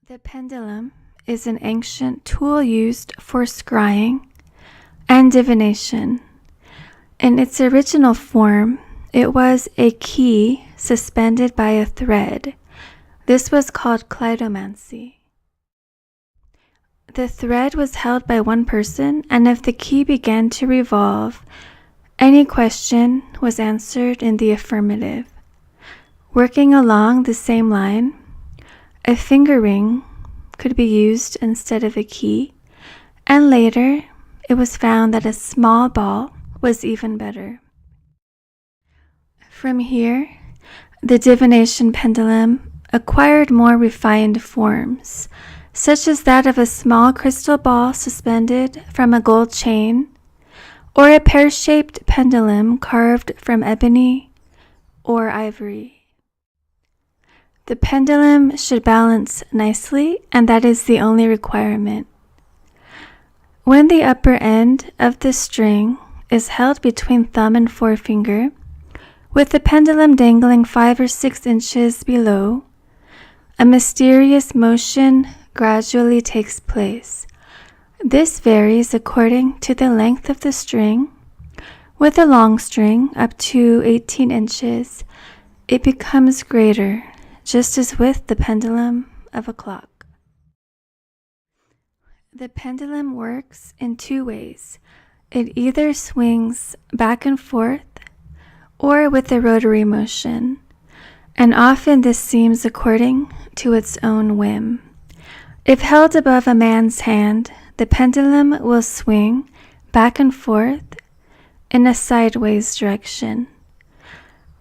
The pendulum is an ancient tool used for scrying and divination. In its original form, it was a key suspended by a thread. This was called cleidomancy. The thread was held by one person, and if the key began to revolve, any question was answered in the affirmative. Working along the same line, a finger ring could be used instead of a key, and later it was found that a small ball was even better. From here, the divination pendulum acquired more refined forms, such as that of a small crystal ball suspended from a gold chain, or a pear-shaped pendulum carved from ebony or ivory. The pendulum should balance nicely, and that is the only requirement. When the upper end of the string is held between thumb and forefinger, with the pendulum dangling 5 or 6 inches below, a mysterious motion gradually takes place. This varies according to the length of the string. With a long string, up to 18 inches, it becomes greater, just as with the pendulum of a clock. The pendulum works in 2 ways. It either swings back and forth or with a rotary motion, and often this seems according to its own whim. If held above a man's hand, the pendulum will swing back and forth in a sideways direction.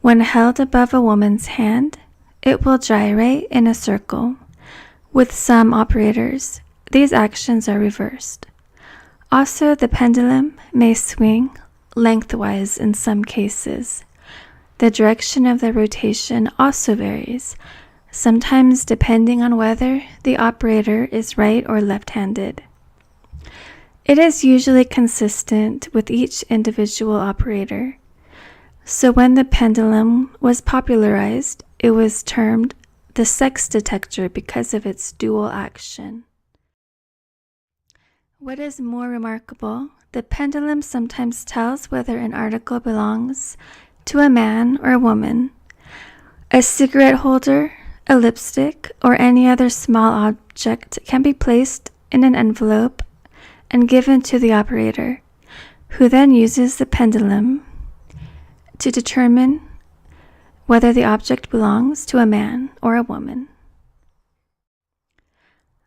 When held above a woman's hand, it will gyrate in a circle. With some operators, these actions are reversed. Also, the pendulum may swing lengthwise in some cases. The direction of the rotation also varies, sometimes depending on whether the operator is right or left-handed. It is usually consistent with each individual operator. So when the pendulum was popularized, it was termed the sex detector because of its dual action. What is more remarkable, the pendulum sometimes tells whether an article belongs to a man or a woman. A cigarette holder, a lipstick, or any other small object can be placed in an envelope and given to the operator, who then uses the pendulum to determine whether the object belongs to a man or a woman.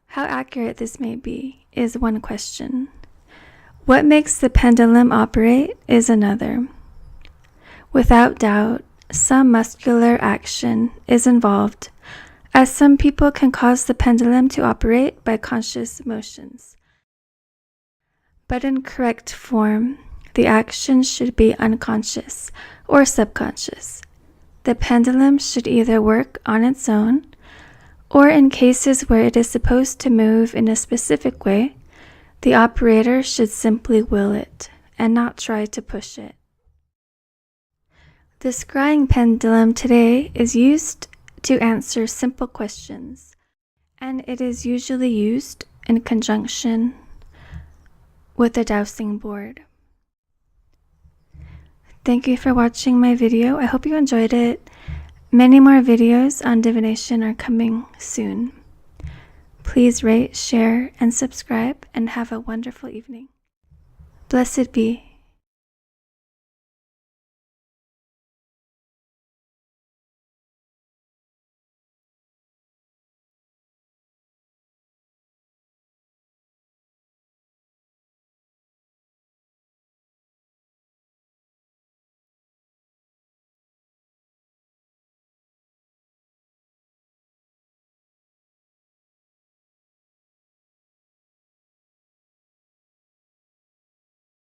How accurate this may be is one question. What makes the pendulum operate is another. Without doubt, some muscular action is involved, as some people can cause the pendulum to operate by conscious motions. But in correct form, the action should be unconscious or subconscious. The pendulum should either work on its own, or in cases where it is supposed to move in a specific way, the operator should simply will it and not try to push it. The scrying pendulum today is used to answer simple questions, and it is usually used in conjunction with a dowsing board. Thank you for watching my video. I hope you enjoyed it. Many more videos on divination are coming soon. Please rate, share, and subscribe, and have a wonderful evening. Blessed be.